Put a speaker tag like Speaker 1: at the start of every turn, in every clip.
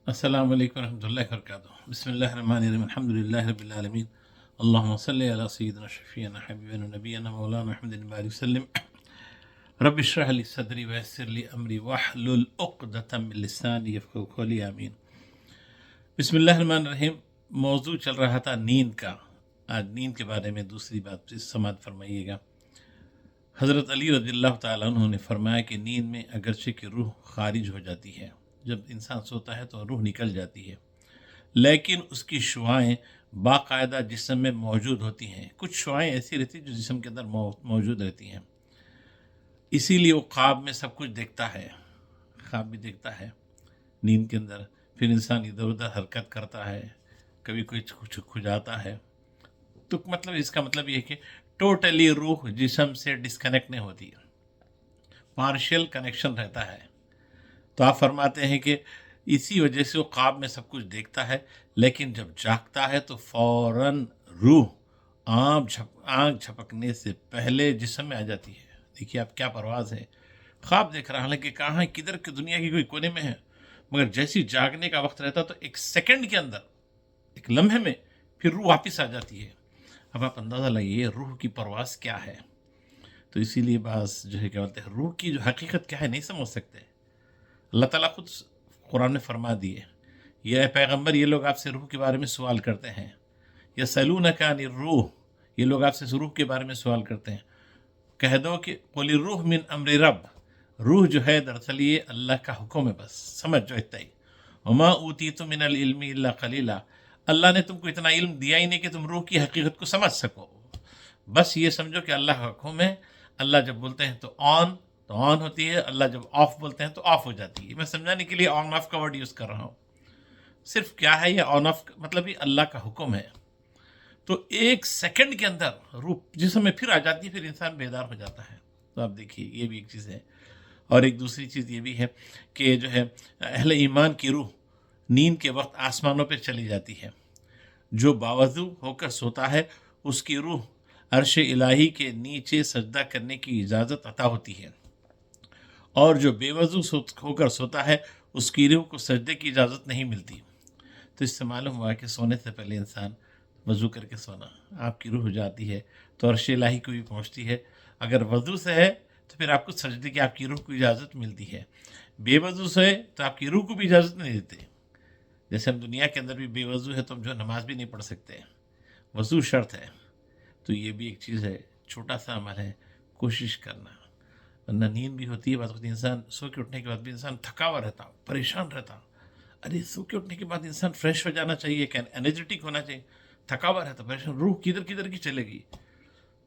Speaker 1: السلام علیکم ورحمۃ اللہ وبرکاتہ۔ بسم اللہ الرحمن الرحیم، الحمد للہ رب العالمین، اللہم صلی علی سیدنا شفیعنا حبیبنا نبینا مولانا محمد وآلہ وسلم۔ رب اشرح لی صدری ویسر لی امری واحلل عقدۃ من لسانی یفقہوا قولی، آمین۔ بسم اللہ الرحمن الرحیم۔ موضوع چل رہا تھا نیند کا۔ آج نیند کے بارے میں دوسری بات سماعت فرمائیے گا۔ حضرت علی رضی اللہ تعالیٰ عنہ نے فرمایا کہ نیند میں اگرچہ کہ روح خارج ہو جاتی ہے، جب انسان سوتا ہے تو روح نکل جاتی ہے، لیکن اس کی شعاعیں باقاعدہ جسم میں موجود ہوتی ہیں۔ کچھ شعاعیں ایسی رہتی ہیں جو جسم کے اندر موجود رہتی ہیں، اسی لیے وہ خواب میں سب کچھ دیکھتا ہے، خواب بھی دیکھتا ہے نیند کے اندر۔ پھر انسان ادھر ادھر حرکت کرتا ہے، کبھی کوئی کھجاتا ہے۔ تو مطلب اس کا مطلب یہ ہے کہ ٹوٹلی روح جسم سے ڈسکنیکٹ نہیں ہوتی، پارشل کنیکشن رہتا ہے۔ تو آپ فرماتے ہیں کہ اسی وجہ سے وہ خواب میں سب کچھ دیکھتا ہے، لیکن جب جاگتا ہے تو فوراً روح آنکھ جھپکنے سے پہلے جسم میں آ جاتی ہے۔ دیکھیے آپ کیا پرواز ہے، خواب دیکھ رہا ہے، حالانکہ کہاں کدھر کی دنیا کی کوئی کونے میں ہے، مگر جیسی جاگنے کا وقت رہتا تو ایک سیکنڈ کے اندر، ایک لمحے میں پھر روح واپس آ جاتی ہے۔ اب آپ اندازہ لگائیے روح کی پرواز کیا ہے۔ تو اسی لیے بعض جو ہے کیا بولتے ہیں، روح کی جو حقیقت کیا ہے نہیں سمجھ سکتے۔ اللہ تعالیٰ خود قرآن میں فرما دیے، یہ پیغمبر یہ لوگ آپ سے روح کے بارے میں سوال کرتے ہیں، یسألونک عن الروح، یہ لوگ آپ سے روح کے بارے میں سوال کرتے ہیں، کہہ دو کہ قل الروح من امر رب، روح جو ہے دراصل یہ اللہ کا حکم ہے، بس سمجھ جو اتنا ہی۔ وما اوتیتم من العلم الا قلیلا، اللہ نے تم کو اتنا علم دیا ہی نہیں کہ تم روح کی حقیقت کو سمجھ سکو، بس یہ سمجھو کہ اللہ کا حکم ہے، اللہ جب بولتے ہیں تو آن ہوتی ہے، اللہ جب آف بولتے ہیں تو آف ہو جاتی ہے۔ میں سمجھانے کے لیے آن آف کا ورڈ یوز کر رہا ہوں، صرف کیا ہے یہ آن آف مطلب یہ اللہ کا حکم ہے۔ تو ایک سیکنڈ کے اندر روح جسم میں پھر آ جاتی ہے، پھر انسان بیدار ہو جاتا ہے۔ تو آپ دیکھیے یہ بھی ایک چیز ہے، اور ایک دوسری چیز یہ بھی ہے کہ جو ہے اہل ایمان کی روح نیند کے وقت آسمانوں پہ چلی جاتی ہے۔ جو باوضو ہو کر سوتا ہے اس کی روح عرش الہی کے نیچے سجدہ کرنے کی اجازت عطا ہوتی ہے، اور جو بے وضو ہو کر سوتا ہے اس کی روح کو سجدے کی اجازت نہیں ملتی۔ تو اس سے معلوم ہوا کہ سونے سے پہلے انسان وضو کر کے سونا، آپ کی روح جاتی ہے تو عرش الہی کو بھی پہنچتی ہے۔ اگر وضو سے ہے تو پھر آپ کو سجدے کی آپ کی روح کو اجازت ملتی ہے، بے وضو سے ہے تو آپ کی روح کو بھی اجازت نہیں دیتے۔ جیسے ہم دنیا کے اندر بھی بے وضو ہے تو ہم جو نماز بھی نہیں پڑھ سکتے، وضو شرط ہے۔ تو یہ بھی ایک چیز ہے، چھوٹا سا عمل ہے، کوشش کرنا، ورنہ نیند بھی ہوتی ہے بعض وقت انسان سو کے اٹھنے کے بعد بھی انسان تھکا ہوا رہتا، پریشان رہتا۔ ارے سو کے اٹھنے کے بعد انسان فریش ہو جانا چاہیے، انرجیٹک ہونا چاہیے، تھکا ہوا رہتا، پریشان، روح کدھر کدھر کی چلے گئی۔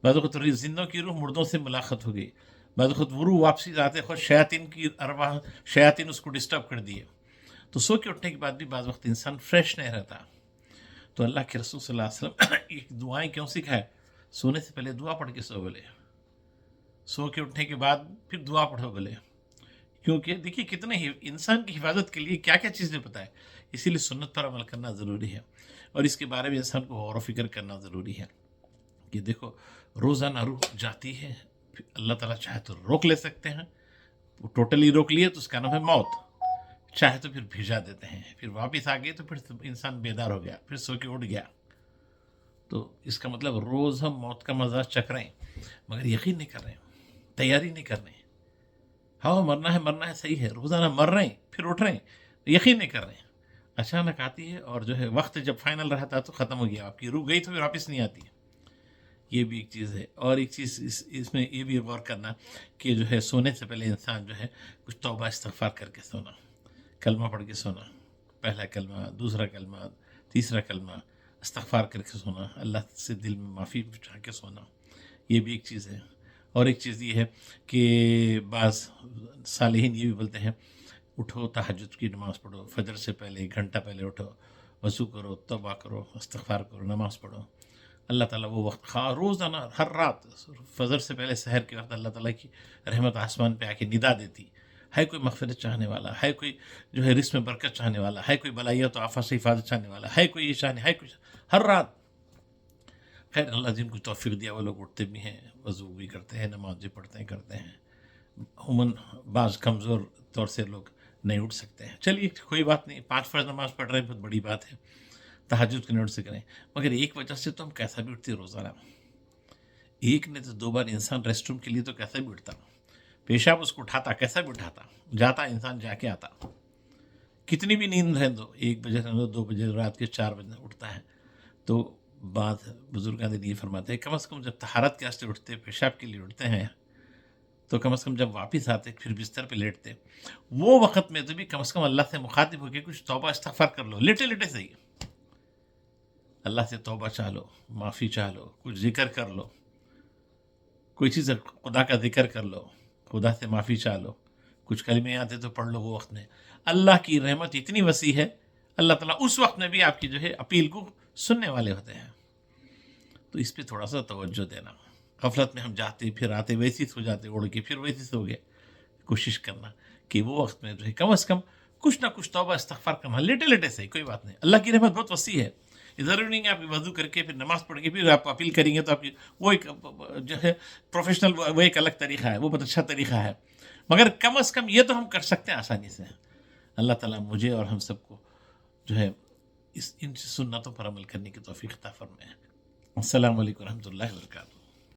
Speaker 1: بعض وقت زندوں کی روح مردوں سے ملاقات ہو گئی، بعض وقت وہ روح واپسی آتے خود شیاطین کی ارواح، شیاطین اس کو ڈسٹرب کر دیے۔ تو سو کے اٹھنے کے بعد بھی بعض وقت انسان فریش نہیں رہتا۔ تو اللہ کے رسول صلی اللہ علیہ وسلم یہ دعائیں کیوں سکھائے؟ سونے سے پہلے دعا پڑھ کے سو بولے، سو کے اٹھنے کے بعد پھر دعا پڑھو بولے، کیونکہ دیکھیے کتنے ہی انسان کی حفاظت کے لیے کیا کیا چیزیں پتہ ہے، اسی لیے سنت پر عمل کرنا ضروری ہے، اور اس کے بارے میں انسان کو غور و فکر کرنا ضروری ہے کہ دیکھو روزانہ روح جاتی ہے، پھر اللہ تعالیٰ چاہے تو روک لے سکتے ہیں، وہ ٹوٹلی روک لیے تو اس کا نام ہے موت، چاہے تو پھر بھیجا دیتے ہیں، پھر واپس آ گئے تو پھر انسان بیدار ہو گیا، پھر سو کے اٹھ گیا۔ تو اس کا مطلب روز ہم موت کا مزہ چکھ رہے ہیں مگر یقین نہیں کر رہے ہیں، تیاری نہیں کر رہے ہیں۔ ہاں مرنا ہے صحیح ہے، روزانہ مر رہے ہیں پھر اٹھ رہے ہیں، یقین نہیں کر رہے ہیں۔ اچانک آتی ہے اور جو ہے وقت جب فائنل رہتا ہے تو ختم ہو گیا، آپ کی روح گئی تو پھر واپس نہیں آتی۔ یہ بھی ایک چیز ہے، اور ایک چیز اس میں یہ بھی غور کرنا کہ جو ہے سونے سے پہلے انسان جو ہے کچھ توبہ استغفار کر کے سونا، کلمہ پڑھ کے سونا، پہلا کلمہ، دوسرا کلمہ، تیسرا کلمہ، استغفار کر کے سونا، اللہ سے دل میں معافی چاہ کے سونا، یہ بھی ایک چیز ہے۔ اور ایک چیز یہ ہے کہ بعض صالحین یہ بھی بولتے ہیں اٹھو تہجد کی نماز پڑھو، فجر سے پہلے 1 گھنٹہ پہلے اٹھو، وضو کرو، توبہ کرو، استغفار کرو، نماز پڑھو، اللہ تعالیٰ وہ وقت روزانہ ہر رات فجر سے پہلے سحر کے وقت اللہ تعالیٰ کی رحمت آسمان پہ آ کے ندا دیتی ہے، کوئی مغفرت چاہنے والا ہے، کوئی جو ہے رزق میں برکت چاہنے والا ہے، کوئی بلائیت و آفات سے حفاظت چاہنے والا ہے، کوئی یہ چاہنے ہے، کوئی ہر رات۔ خیر اللہ جن کو توفیق دیا وہ لوگ اٹھتے بھی ہیں، وضو بھی کرتے ہیں، نماز بھی پڑھتے ہیں کرتے ہیں۔ عموماً بعض کمزور طور سے لوگ نہیں اٹھ سکتے ہیں. چلیے کوئی بات نہیں، 5 فرض نماز پڑھ رہے ہیں، بہت بڑی بات ہے، تہجد کے نہیں اٹھ سک رہے ہیں، مگر ایک وجہ سے تو ہم کیسا بھی اٹھتے روزانہ. ایک نے تو 2 بار انسان ریسٹ روم کے لیے تو کیسا بھی اٹھتا، پیشاب اس کو اٹھاتا، کیسا بھی اٹھاتا، جاتا انسان جا کے آتا. کتنی بھی نیند رہ دو، 1 بجے رہ دو، 2 بجے، رات کے 4 بجے اٹھتا ہے. تو بات بزرگان نے یہ فرماتے ہیں کم از کم جب طہارت کے واسطے اٹھتے، پیشاب کے لیے اٹھتے ہیں، تو کم از کم جب واپس آتے پھر بستر پہ لیٹتے، وہ وقت میں تو بھی کم از کم اللہ سے مخاطب ہو کے کچھ توبہ استغفار کر لو، لیٹے لیٹے صحیح، اللہ سے توبہ چاہ لو، معافی چاہ لو، کچھ ذکر کر لو، کوئی چیز خدا کا ذکر کر لو، خدا سے معافی چاہ لو، کچھ کلمے آتے تو پڑھ لو. وہ وقت میں اللہ کی رحمت اتنی وسیع ہے، اللہ تعالیٰ اس وقت میں بھی آپ کی جو ہے اپیل کو سننے والے ہوتے ہیں. تو اس پہ تھوڑا سا توجہ دینا. غفلت میں ہم جاتے پھر آتے ویسے ہی سو جاتے، اڑ کے پھر ویسے سو گئے. کوشش کرنا کہ وہ وقت میں جو ہے کم از کم کچھ نہ کچھ توبہ استغفار کرنا، لیٹے لیٹے صحیح، کوئی بات نہیں. اللہ کی رحمت بہت وسیع ہے. یہ ضروری نہیں ہے آپ وضو کر کے پھر نماز پڑھ کے پھر آپ اپیل کریں گے تو آپ کی وہ ایک جو ہے پروفیشنل، وہ ایک الگ طریقہ ہے، وہ بہت اچھا طریقہ ہے. مگر کم از کم یہ تو ہم کر سکتے ہیں آسانی سے. اللہ تعالیٰ مجھے اور ہم سب کو جو ہے ان سنتوں پر عمل کرنے کی توفیق عطا فرمائے. السلام علیکم ورحمۃ اللہ وبرکاتہ.